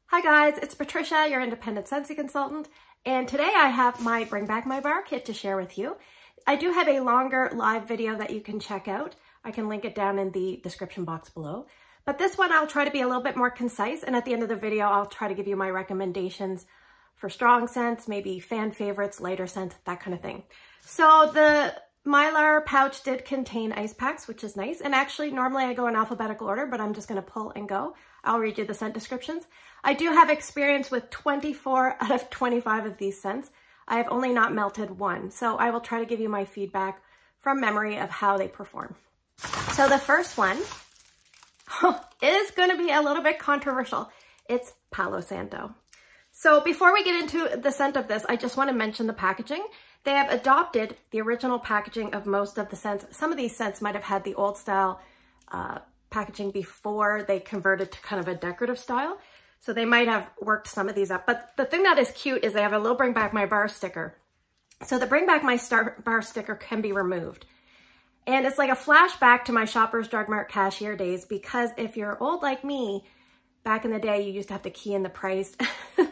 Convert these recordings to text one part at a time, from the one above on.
Hi guys, it's Patricia, your independent Scentsy consultant, and today I have my Bring Back My Bar kit to share with you. I do have a longer live video that you can check out. I can link it down in the description box below. But this one I'll try to be a little bit more concise, and at the end of the video I'll try to give you my recommendations for strong scents, maybe fan favorites, lighter scents, that kind of thing. So the Mylar pouch did contain ice packs, which is nice. And actually, normally I go in alphabetical order, but I'm just going to pull and go. I'll read you the scent descriptions. I do have experience with 24 out of 25 of these scents. I have only not melted one. So I will try to give you my feedback from memory of how they perform. So the first one is going to be a little bit controversial. It's Palo Santo. So before we get into the scent of this, I just want to mention the packaging. They have adopted the original packaging of most of the scents. Some of these scents might have had the old style packaging before they converted to kind of a decorative style. So they might have worked some of these up. But the thing that is cute is they have a little Bring Back My Bar sticker. So the Bring Back My Bar sticker can be removed. And it's like a flashback to my Shoppers Drug Mart cashier days, because if you're old like me, back in the day, you used to have to key in the price.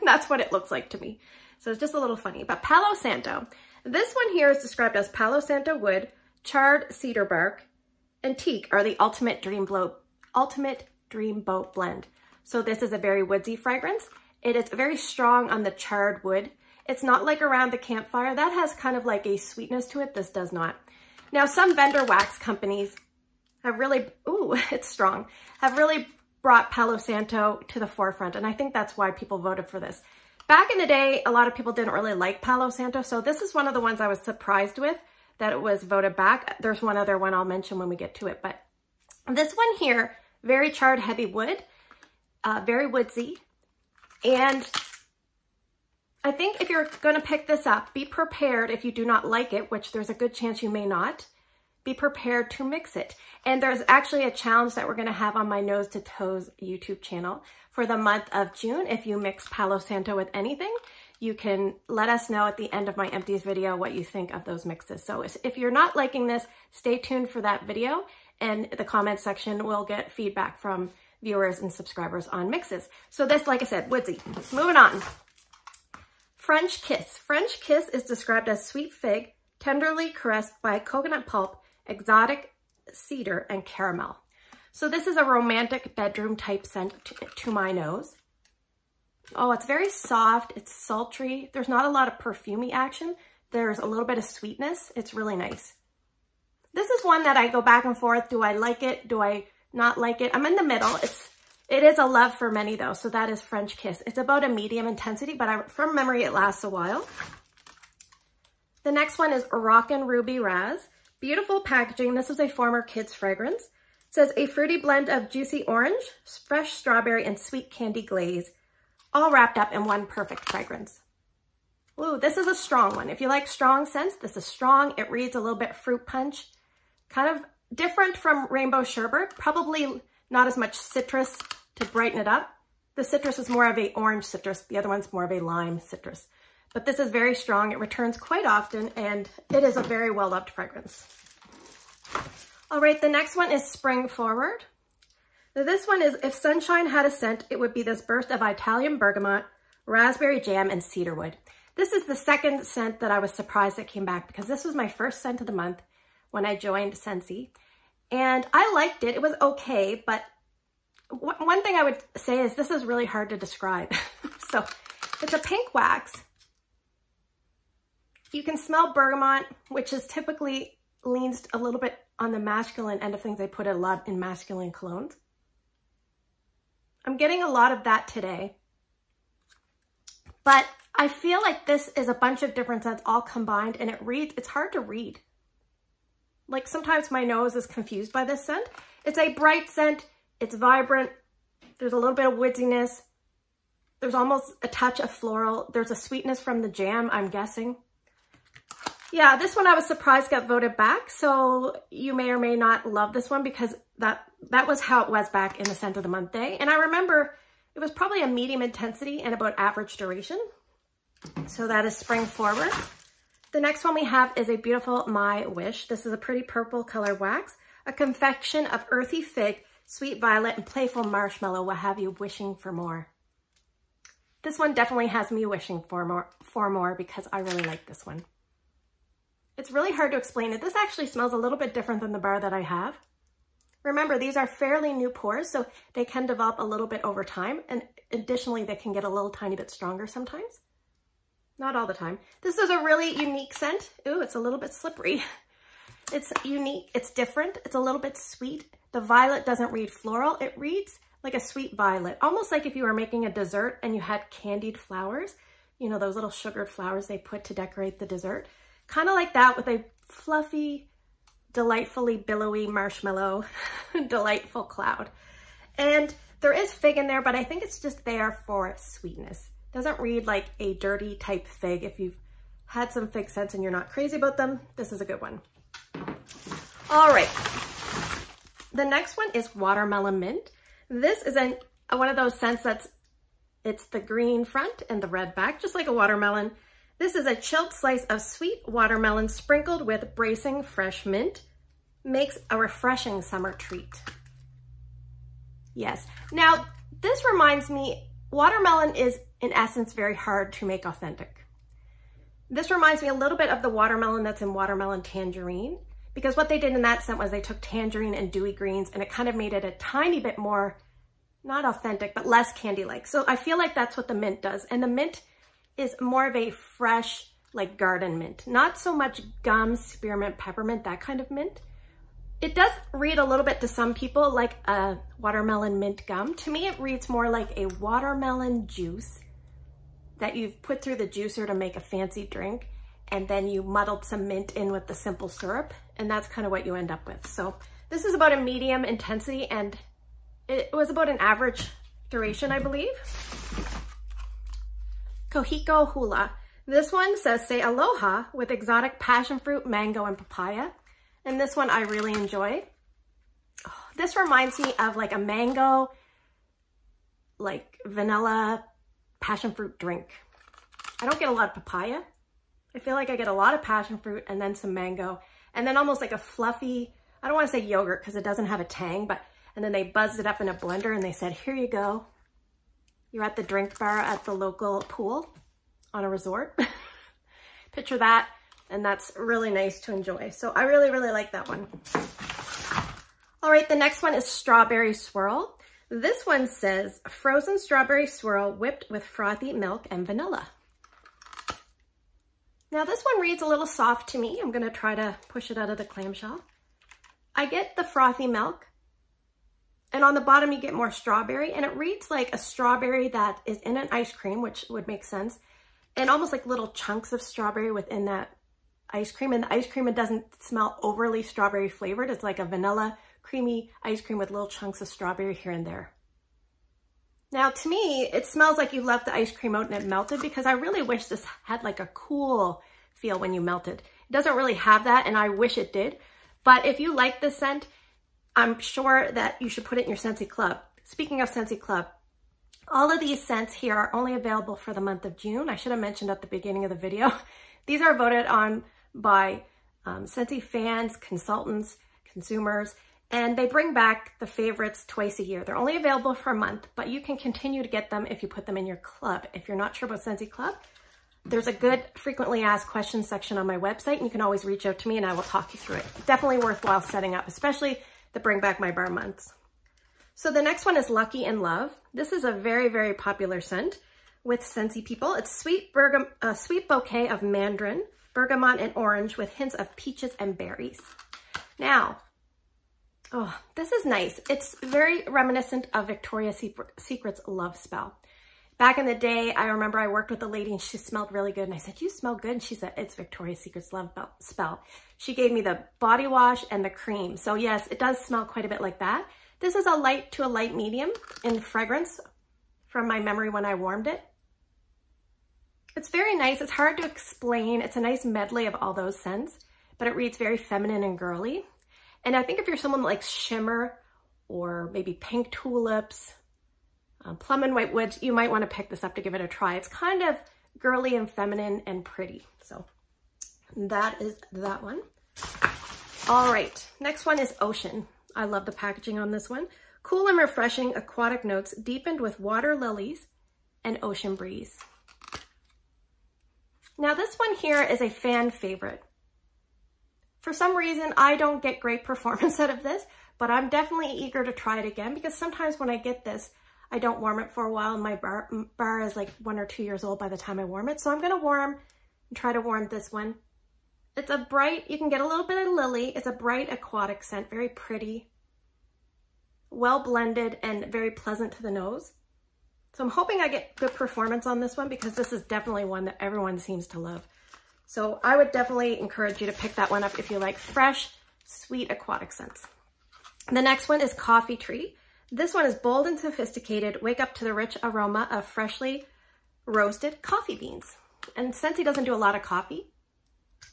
That's what it looks like to me. So it's just a little funny. But Palo Santo. This one here is described as Palo Santo wood, charred cedar bark, and teak are the ultimate dreamboat blend. So this is a very woodsy fragrance. It is very strong on the charred wood. It's not like around the campfire. That has kind of like a sweetness to it. This does not. Now, some vendor wax companies have really, it's strong, have really brought Palo Santo to the forefront. And I think that's why people voted for this. Back in the day, a lot of people didn't really like Palo Santo, so this is one of the ones I was surprised with that it was voted back. There's one other one I'll mention when we get to it, but this one here, very charred heavy wood, very woodsy, and I think if you're going to pick this up, be prepared if you do not like it, which there's a good chance you may not, be prepared to mix it. And there's actually a challenge that we're going to have on my Nose to Toes YouTube channel for the month of June. If you mix Palo Santo with anything, you can let us know at the end of my empties video what you think of those mixes. So if you're not liking this, stay tuned for that video, and the comment section will get feedback from viewers and subscribers on mixes. So this, like I said, woodsy. Moving on. French Kiss. French Kiss is described as sweet fig, tenderly caressed by coconut pulp, exotic cedar, and caramel. So this is a romantic bedroom type scent to my nose. Oh, it's very soft. It's sultry. There's not a lot of perfumey action. There's a little bit of sweetness. It's really nice. This is one that I go back and forth. Do I like it? Do I not like it? I'm in the middle. It is a love for many though. So that is French Kiss. It's about a medium intensity, but from memory, it lasts a while. The next one is Moroccan Ruby Razz. Beautiful packaging. This is a former kids fragrance. It says a fruity blend of juicy orange, fresh strawberry, and sweet candy glaze, all wrapped up in one perfect fragrance. Ooh, this is a strong one. If you like strong scents, this is strong. It reads a little bit fruit punch, kind of different from Rainbow Sherbet. Probably not as much citrus to brighten it up. The citrus is more of a orange citrus. The other one's more of a lime citrus. But this is very strong. It returns quite often, and it is a very well-loved fragrance. All right, the next one is Spring Forward. Now this one is, if sunshine had a scent, it would be this burst of Italian bergamot, raspberry jam, and cedarwood. This is the second scent that I was surprised that came back, because this was my first scent of the month when I joined Scentsy. And I liked it. It was okay, but one thing I would say is this is really hard to describe. So it's a pink wax. You can smell bergamot, which is typically leans a little bit on the masculine end of things. They put a lot in masculine colognes. I'm getting a lot of that today. But I feel like this is a bunch of different scents all combined, and it's hard to read. Like sometimes my nose is confused by this scent. It's a bright scent. It's vibrant. There's a little bit of woodiness. There's almost a touch of floral. There's a sweetness from the jam, I'm guessing. Yeah, this one I was surprised got voted back, so you may or may not love this one, because that was how it was back in the Scent of the Month day. And I remember it was probably a medium intensity and about average duration. So that is Spring Forward. The next one we have is a beautiful My Wish. This is a pretty purple colored wax, a confection of earthy fig, sweet violet, and playful marshmallow will have you wishing for more. This one definitely has me wishing for more because I really like this one. It's really hard to explain it. This actually smells a little bit different than the bar that I have. Remember, these are fairly new pours, so they can develop a little bit over time. And additionally, they can get a little tiny bit stronger sometimes. Not all the time. This is a really unique scent. Ooh, it's a little bit slippery. It's unique, it's different, it's a little bit sweet. The violet doesn't read floral, it reads like a sweet violet. Almost like if you were making a dessert and you had candied flowers, you know, those little sugared flowers they put to decorate the dessert. Kind of like that with a fluffy, delightfully billowy marshmallow, delightful cloud. And there is fig in there, but I think it's just there for sweetness. Doesn't read like a dirty type fig. If you've had some fig scents and you're not crazy about them, this is a good one. All right, the next one is Watermelon Mint. This is one of those scents it's the green front and the red back, just like a watermelon. This is a chilled slice of sweet watermelon sprinkled with bracing fresh mint. Makes a refreshing summer treat. Yes, now this reminds me, watermelon is in essence very hard to make authentic. This reminds me a little bit of the watermelon that's in Watermelon Tangerine, because what they did in that scent was they took tangerine and dewy greens and it kind of made it a tiny bit more, not authentic, but less candy-like. So I feel like that's what the mint does. And the mint is more of a fresh, like garden mint, not so much gum, spearmint, peppermint, that kind of mint. It does read a little bit to some people like a watermelon mint gum. To me, it reads more like a watermelon juice that you've put through the juicer to make a fancy drink, and then you muddled some mint in with the simple syrup, and that's kind of what you end up with. So this is about a medium intensity, and it was about an average duration, I believe. Kohiko Hula. This one says, say aloha with exotic passion fruit, mango, and papaya. And this one I really enjoy. Oh, this reminds me of like a mango, like vanilla passion fruit drink. I don't get a lot of papaya. I feel like I get a lot of passion fruit and then some mango, and then almost like a fluffy, I don't want to say yogurt because it doesn't have a tang, but, and then they buzzed it up in a blender and they said, here you go. You're at the drink bar at the local pool on a resort. Picture that, and that's really nice to enjoy. So I really, really like that one. All right, the next one is Strawberry Swirl. This one says, frozen strawberry swirl whipped with frothy milk and vanilla. Now this one reads a little soft to me. I'm gonna try to push it out of the clamshell. I get the frothy milk, and on the bottom you get more strawberry, and it reads like a strawberry that is in an ice cream, which would make sense, and almost like little chunks of strawberry within that ice cream. And the ice cream, it doesn't smell overly strawberry flavored. It's like a vanilla creamy ice cream with little chunks of strawberry here and there. Now to me, it smells like you left the ice cream out and it melted, because I really wish this had like a cool feel when you melted. It doesn't really have that, and I wish it did. But if you like this scent, I'm sure that you should put it in your Scentsy Club. Speaking of Scentsy Club, all of these scents here are only available for the month of June. I should have mentioned at the beginning of the video. These are voted on by Scentsy fans, consultants, consumers, and they bring back the favorites twice a year. They're only available for a month, but you can continue to get them if you put them in your club. If you're not sure about Scentsy Club, there's a good frequently asked questions section on my website, and you can always reach out to me and I will talk you through it. Definitely worthwhile setting up, especially the Bring Back My Bar months. So the next one is Lucky in Love. This is a very, very popular scent with Scentsy people. It's sweet bouquet of mandarin, bergamot, and orange with hints of peaches and berries. Now, oh, this is nice. It's very reminiscent of Victoria's Secret's Love Spell. Back in the day, I remember I worked with a lady and she smelled really good. And I said, you smell good? And she said, it's Victoria's Secret's Love Spell. She gave me the body wash and the cream. So yes, it does smell quite a bit like that. This is a light to a light medium in fragrance from my memory when I warmed it. It's very nice. It's hard to explain. It's a nice medley of all those scents, but it reads very feminine and girly. And I think if you're someone that likes shimmer or maybe pink tulips, plum and white woods, you might want to pick this up to give it a try. It's kind of girly and feminine and pretty. So that is that one. All right, next one is Ocean. I love the packaging on this one. Cool and refreshing aquatic notes deepened with water lilies and Ocean Breeze. Now this one here is a fan favorite. For some reason, I don't get great performance out of this, but I'm definitely eager to try it again because sometimes when I get this, I don't warm it for a while and my bar is like 1 or 2 years old by the time I warm it. So I'm gonna try to warm this one. It's a bright, you can get a little bit of lily. It's a bright aquatic scent, very pretty, well blended and very pleasant to the nose. So I'm hoping I get good performance on this one because this is definitely one that everyone seems to love. So I would definitely encourage you to pick that one up if you like fresh, sweet aquatic scents. The next one is Coffee Tree. This one is bold and sophisticated. Wake up to the rich aroma of freshly roasted coffee beans. And Scentsy doesn't do a lot of coffee.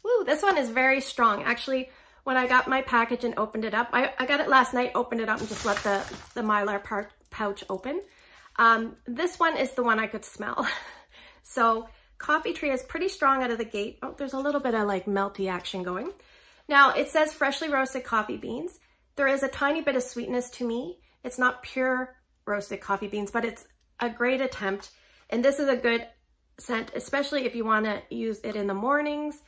Woo, this one is very strong. Actually, when I got my package and opened it up, I got it last night, opened it up and just let the mylar pouch open. This one is the one I could smell. So Coffee Tree is pretty strong out of the gate. Oh, there's a little bit of like melty action going. Now it says freshly roasted coffee beans. There is a tiny bit of sweetness to me. It's not pure roasted coffee beans, but it's a great attempt. And this is a good scent, especially if you want to use it in the mornings,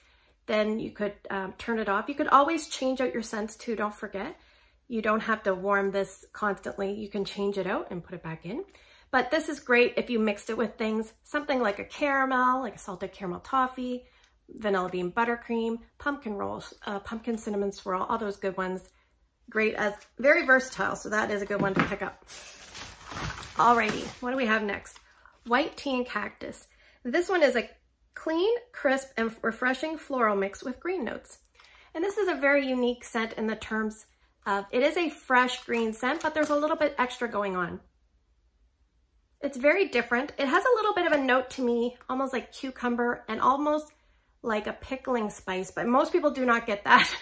then you could turn it off. You could always change out your scents too, don't forget. You don't have to warm this constantly. You can change it out and put it back in. But this is great if you mixed it with things, something like a caramel, like a salted caramel toffee, vanilla bean buttercream, pumpkin rolls, pumpkin cinnamon swirl, all those good ones. Great, as very versatile, so that is a good one to pick up. Alrighty, what do we have next? White Tea and Cactus. This one is a clean, crisp, and refreshing floral mix with green notes. And this is a very unique scent in the terms of, it is a fresh green scent, but there's a little bit extra going on. It's very different. It has a little bit of a note to me, almost like cucumber and almost like a pickling spice, but most people do not get that.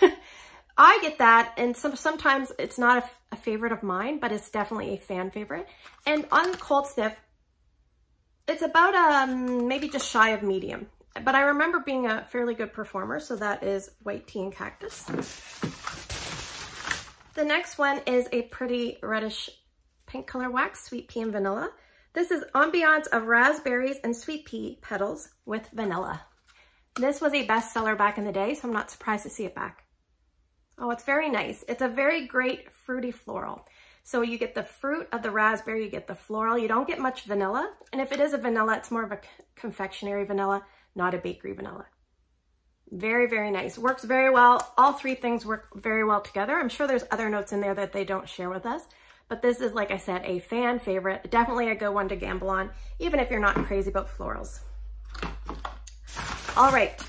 I get that, and sometimes it's not a favorite of mine, but it's definitely a fan favorite. And on cold sniff, it's about maybe just shy of medium, but I remember being a fairly good performer, so that is White Tea and Cactus. The next one is a pretty reddish pink color wax, Sweet Pea and Vanilla. This is ambiance of raspberries and sweet pea petals with vanilla. This was a bestseller back in the day, so I'm not surprised to see it back. Oh, it's very nice. It's a very great fruity floral. So you get the fruit of the raspberry, you get the floral, you don't get much vanilla. And if it is a vanilla, it's more of a confectionery vanilla, not a bakery vanilla. Very, very nice. Works very well. All three things work very well together. I'm sure there's other notes in there that they don't share with us. But this is, like I said, a fan favorite. Definitely a good one to gamble on, even if you're not crazy about florals. All right.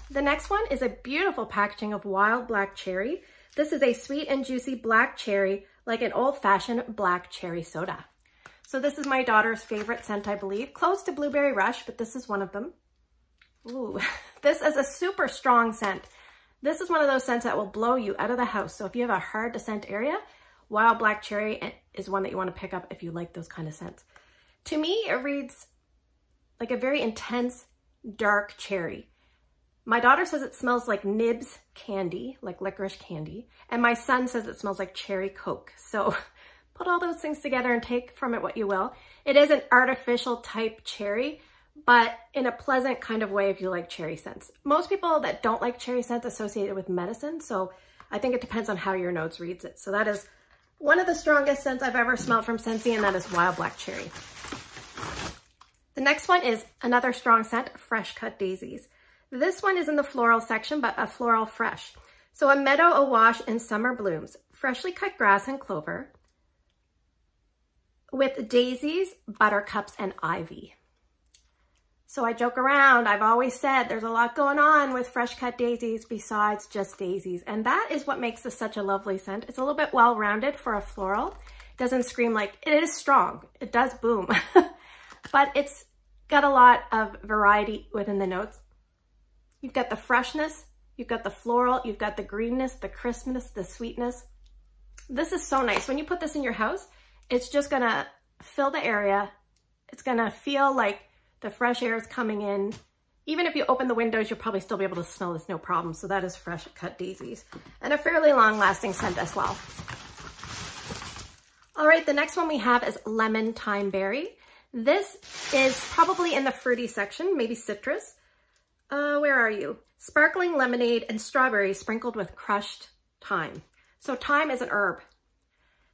The next one is a beautiful packaging of wild black cherry. This is a sweet and juicy black cherry, like an old-fashioned black cherry soda. So this is my daughter's favorite scent, I believe. Close to Blueberry Rush, but this is one of them. Ooh, this is a super strong scent. This is one of those scents that will blow you out of the house. So if you have a hard to scent area, wild black cherry is one that you want to pick up if you like those kind of scents. To me, it reads like a very intense, dark cherry. My daughter says it smells like nibs candy, like licorice candy. And my son says it smells like cherry Coke. So put all those things together and take from it what you will. It is an artificial type cherry, but in a pleasant kind of way if you like cherry scents. Most people that don't like cherry scents associate it with medicine. So I think it depends on how your notes reads it. So that is one of the strongest scents I've ever smelled from Scentsy, and that is wild black cherry. The next one is another strong scent, Fresh Cut Daisies. This one is in the floral section, but a floral fresh. So a meadow awash in summer blooms, freshly cut grass and clover with daisies, buttercups, and ivy. So I joke around. I've always said there's a lot going on with fresh cut daisies besides just daisies. And that is what makes this such a lovely scent. It's a little bit well-rounded for a floral. It doesn't scream like, it is strong. It does boom, but it's got a lot of variety within the notes. You've got the freshness, you've got the floral, you've got the greenness, the crispness, the sweetness. This is so nice. When you put this in your house, it's just gonna fill the area. It's gonna feel like the fresh air is coming in. Even if you open the windows, you'll probably still be able to smell this no problem. So that is Fresh Cut Daisies, and a fairly long lasting scent as well. All right, the next one we have is Lemon Thyme Berry. This is probably in the fruity section, maybe citrus. Where are you? Sparkling lemonade and strawberry sprinkled with crushed thyme. So thyme is an herb.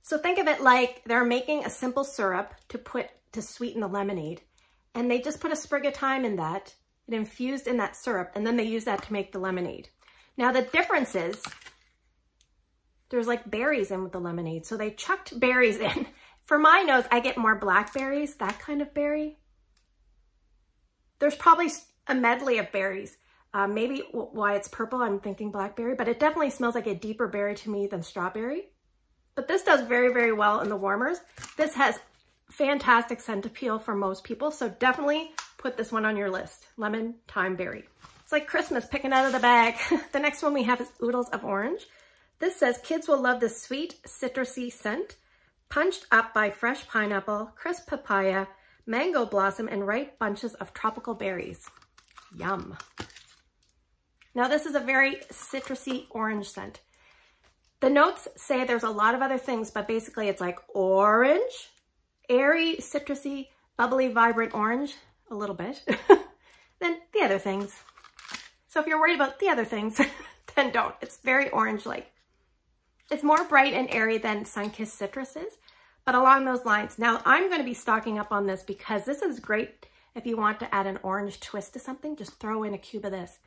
So think of it like they're making a simple syrup to sweeten the lemonade. And they just put a sprig of thyme in that, it infused in that syrup, and then they use that to make the lemonade. Now the difference is, there's like berries in with the lemonade. So they chucked berries in. For my nose, I get more blackberries, that kind of berry. There's probably a medley of berries. Maybe why it's purple, I'm thinking blackberry, but it definitely smells like a deeper berry to me than strawberry. But this does very, very well in the warmers. This has fantastic scent appeal for most people, so definitely put this one on your list. Lemon thyme berry. It's like Christmas picking out of the bag. The next one we have is Oodles of Orange. This says kids will love this sweet, citrusy scent, punched up by fresh pineapple, crisp papaya, mango blossom, and ripe bunches of tropical berries. Yum. Now this is a very citrusy orange scent. The notes say there's a lot of other things, but basically it's like orange, airy, citrusy, bubbly, vibrant orange, a little bit. Then the other things. So if you're worried about the other things, then don't. It's very orange-like. It's more bright and airy than sun-kissed citrus is, but along those lines. Now I'm going to be stocking up on this because this is great if you want to add an orange twist to something, just throw in a cube of this.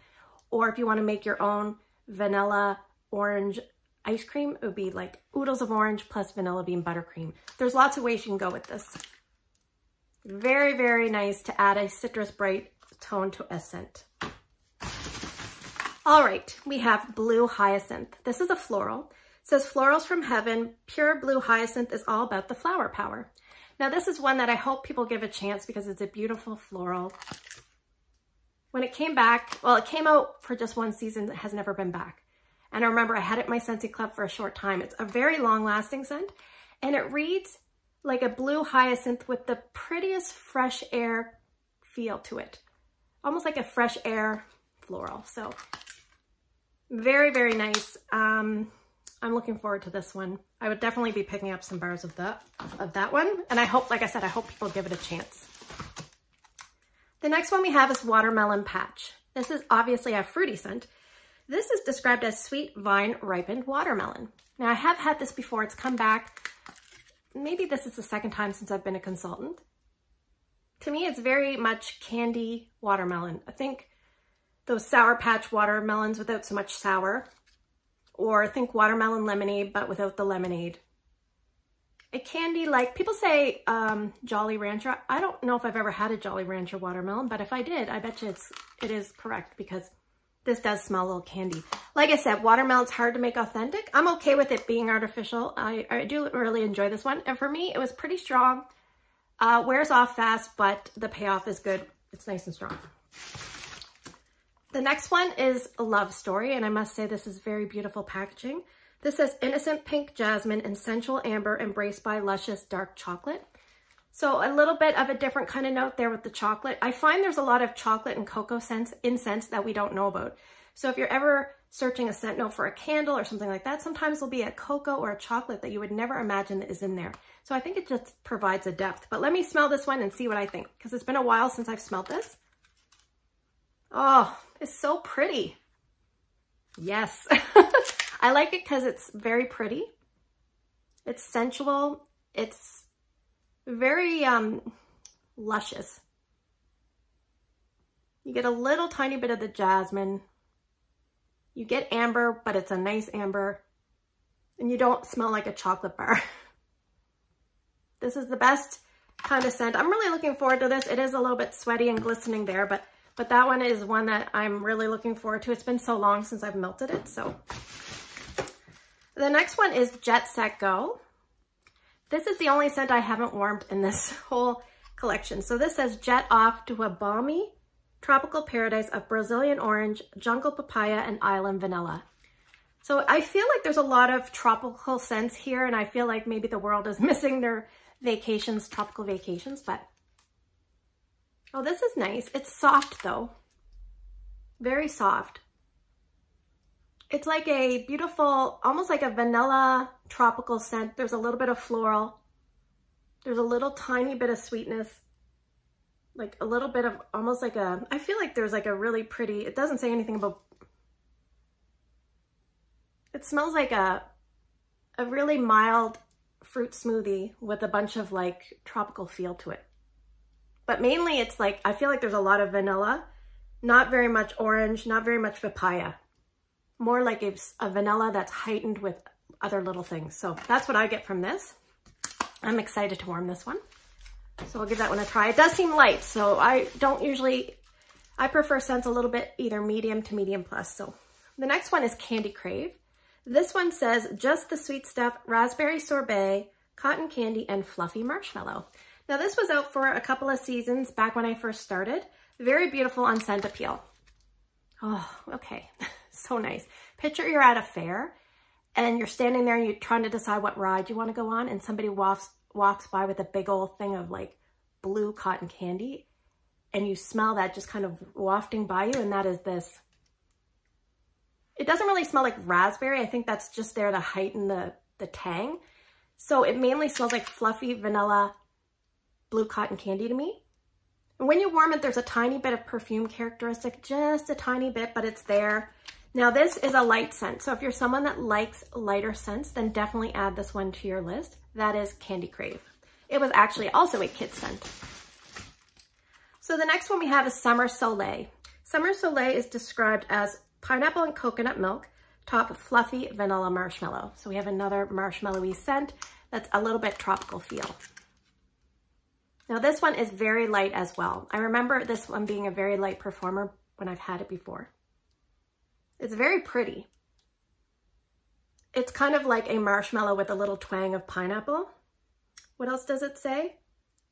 Or if you want to make your own vanilla orange ice cream, it would be like Oodles of Orange plus vanilla bean buttercream. There's lots of ways you can go with this. Very, very nice to add a citrus bright tone to a scent. All right, we have Blue Hyacinth. This is a floral. It says florals from heaven, pure blue hyacinth is all about the flower power. Now this is one that I hope people give a chance because it's a beautiful floral. When it came back, well, it came out for just one season, it has never been back. And I remember I had it in my Scentsy Club for a short time. It's a very long-lasting scent, and it reads like a blue hyacinth with the prettiest fresh air feel to it. Almost like a fresh air floral. So very, very nice. I'm looking forward to this one. I would definitely be picking up some bars of that one. And I hope, like I said, I hope people give it a chance. The next one we have is Watermelon Patch. This is obviously a fruity scent. This is described as sweet vine ripened watermelon. Now I have had this before, it's come back. Maybe this is the second time since I've been a consultant. To me, it's very much candy watermelon. I think those Sour Patch watermelons without so much sour. Or think watermelon lemonade, but without the lemonade. A candy like, people say Jolly Rancher. I don't know if I've ever had a Jolly Rancher watermelon, but if I did, I bet you it is correct because this does smell a little candy. Like I said, watermelon's hard to make authentic. I'm okay with it being artificial. I do really enjoy this one. And for me, it was pretty strong. Wears off fast, but the payoff is good. It's nice and strong. The next one is a love story, and I must say this is very beautiful packaging. This says innocent pink jasmine and sensual amber embraced by luscious dark chocolate. So a little bit of a different kind of note there with the chocolate. I find there's a lot of chocolate and cocoa scents in scents that we don't know about. So if you're ever searching a scent note for a candle or something like that, sometimes there'll be a cocoa or a chocolate that you would never imagine that is in there. So I think it just provides a depth. But let me smell this one and see what I think, because it's been a while since I've smelled this. Oh, it's so pretty. Yes. I like it because it's very pretty. It's sensual. It's very luscious. You get a little tiny bit of the jasmine. You get amber, but it's a nice amber. And you don't smell like a chocolate bar. This is the best kind of scent. I'm really looking forward to this. It is a little bit sweaty and glistening there, but that one is one that I'm really looking forward to. It's been so long since I've melted it, so. The next one is Jet Set Go. This is the only scent I haven't warmed in this whole collection. So this says jet off to a balmy tropical paradise of Brazilian orange, jungle papaya, and island vanilla. So I feel like there's a lot of tropical scents here, and I feel like maybe the world is missing their vacations, tropical vacations, but oh, this is nice. It's soft though, very soft. It's like a beautiful, almost like a vanilla tropical scent. There's a little bit of floral. There's a little tiny bit of sweetness. like a little bit of almost like a, I feel like there's like a really pretty, it doesn't say anything about, it smells like a really mild fruit smoothie with a bunch of like tropical feel to it. But mainly it's like, I feel like there's a lot of vanilla, not very much orange, not very much papaya. More like a vanilla that's heightened with other little things. So that's what I get from this. I'm excited to warm this one. So I'll give that one a try. It does seem light, so I prefer scents a little bit either medium to medium plus. So the next one is Candy Crave. This one says, just the sweet stuff, raspberry sorbet, cotton candy, and fluffy marshmallow. Now this was out for a couple of seasons back when I first started. Very beautiful on scent appeal. Oh, okay. So nice. Picture you're at a fair and you're standing there and you're trying to decide what ride you want to go on, and somebody walks by with a big old thing of like blue cotton candy, and you smell that just kind of wafting by you, and that is this. It doesn't really smell like raspberry. I think that's just there to heighten the tang. So it mainly smells like fluffy vanilla blue cotton candy to me. And when you warm it, there's a tiny bit of perfume characteristic, just a tiny bit, but it's there. Now this is a light scent. So if you're someone that likes lighter scents, then definitely add this one to your list. That is Candy Crave. It was actually also a kid scent. So the next one we have is Summer Soleil. Summer Soleil is described as pineapple and coconut milk, top fluffy vanilla marshmallow. So we have another marshmallowy scent that's a little bit tropical feel. Now this one is very light as well. I remember this one being a very light performer when I've had it before. It's very pretty. It's kind of like a marshmallow with a little twang of pineapple. What else does it say?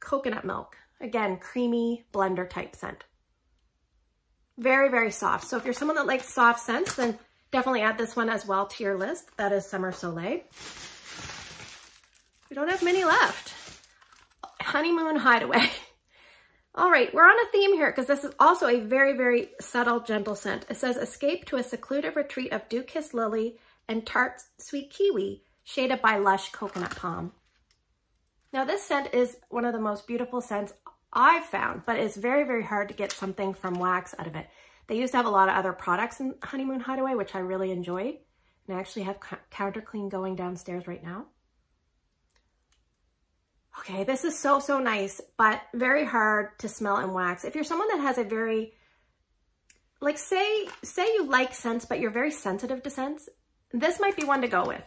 Coconut milk. Again, creamy blender type scent. Very, very soft. So if you're someone that likes soft scents, then definitely add this one as well to your list. That is Summer Soleil. We don't have many left. Honeymoon Hideaway. All right, we're on a theme here because this is also a very, very subtle, gentle scent. It says, escape to a secluded retreat of dew-kissed lily and tart sweet kiwi, shaded by lush coconut palm. Now this scent is one of the most beautiful scents I've found, but it's very, very hard to get something from wax out of it. They used to have a lot of other products in Honeymoon Hideaway, which I really enjoyed. And I actually have counter clean going downstairs right now. Okay, this is so, so nice, but very hard to smell in wax. If you're someone that has a very, like say you like scents, but you're very sensitive to scents, this might be one to go with.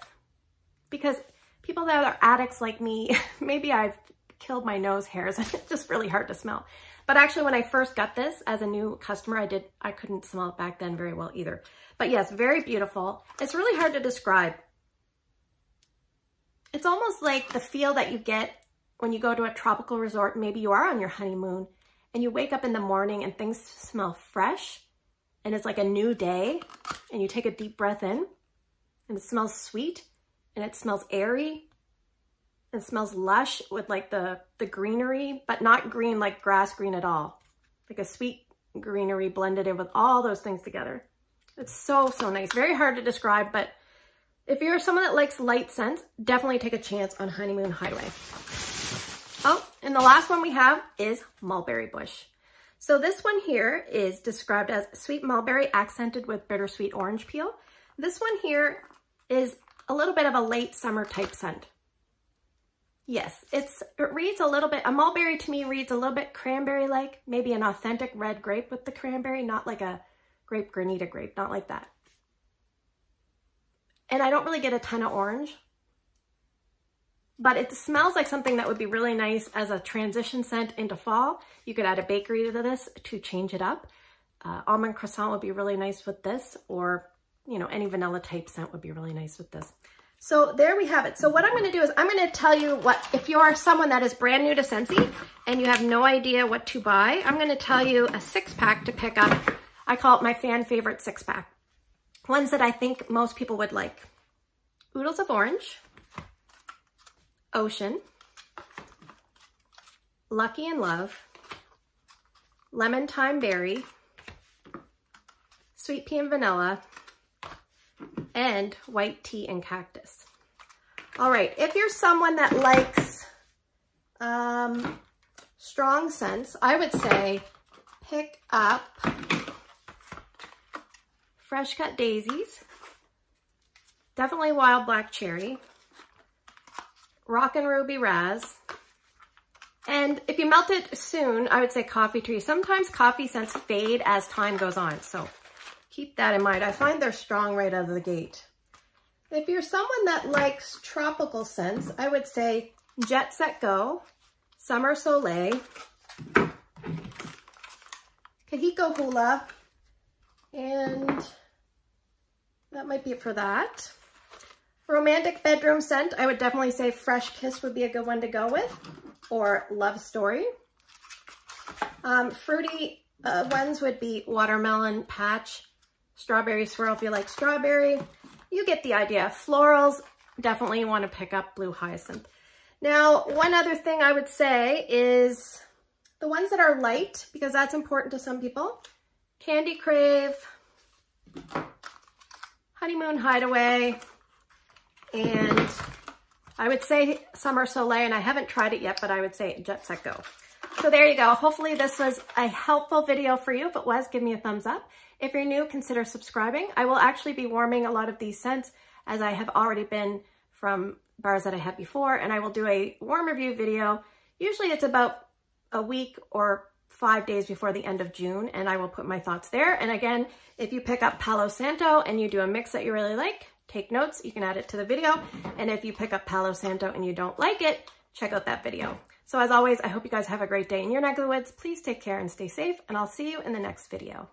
Because people that are addicts like me, maybe I've killed my nose hairs and it's just really hard to smell. But actually when I first got this as a new customer, I couldn't smell it back then very well either. But yes, very beautiful. It's really hard to describe. It's almost like the feel that you get when you go to a tropical resort. Maybe you are on your honeymoon and you wake up in the morning and things smell fresh and it's like a new day, and you take a deep breath in and it smells sweet and it smells airy. It smells lush with like the greenery, but not green like grass green at all. Like a sweet greenery blended in with all those things together. It's so, so nice. Very hard to describe, but if you're someone that likes light scents, definitely take a chance on Honeymoon Hideaway. Oh, and the last one we have is Mulberry Bush. So this one here is described as sweet mulberry accented with bittersweet orange peel. This one here is a little bit of a late summer type scent. Yes, it reads a little bit, a mulberry to me reads a little bit cranberry-like, maybe an authentic red grape with the cranberry, not like a grape granita grape, not like that. And I don't really get a ton of orange, but it smells like something that would be really nice as a transition scent into fall. You could add a bakery to this to change it up. Almond croissant would be really nice with this, or, you know, any vanilla type scent would be really nice with this. So there we have it. So what I'm going to do is I'm going to tell you what, if you are someone that is brand new to Scentsy and you have no idea what to buy, I'm going to tell you a 6-pack to pick up. I call it my fan favorite 6-pack. Ones that I think most people would like. Oodles of Orange, Ocean, Lucky in Love, Lemon Thyme Berry, Sweet Pea and Vanilla, and White Tea and Cactus. All right, if you're someone that likes strong scents, I would say pick up Fresh Cut Daisies, definitely Wild Black Cherry, Rockin' Ruby Razz, and if you melt it soon, I would say Coffee Tree. Sometimes coffee scents fade as time goes on, so keep that in mind. I find they're strong right out of the gate. If you're someone that likes tropical scents, I would say Jet Set Go, Summer Soleil, Kahiko Hula, and that might be it for that. Romantic bedroom scent, I would definitely say Fresh Kiss would be a good one to go with, or Love Story. Fruity ones would be Watermelon Patch, Strawberry Swirl if you like strawberry. You get the idea. Florals, definitely want to pick up Blue Hyacinth. Now, one other thing I would say is the ones that are light, because that's important to some people. Candy Crave, Honeymoon Hideaway, and I would say Summer Soleil, and I haven't tried it yet, but I would say Jet Set Go. So there you go. Hopefully this was a helpful video for you. If it was, give me a thumbs up. If you're new, consider subscribing. I will actually be warming a lot of these scents as I have already been from bars that I had before, and I will do a warm review video. Usually it's about a week or 5 days before the end of June, and I will put my thoughts there. And again, if you pick up Palo Santo and you do a mix that you really like, take notes, you can add it to the video. And if you pick up Palo Santo and you don't like it, check out that video. So as always, I hope you guys have a great day in your neck of the woods. Please take care and stay safe, and I'll see you in the next video.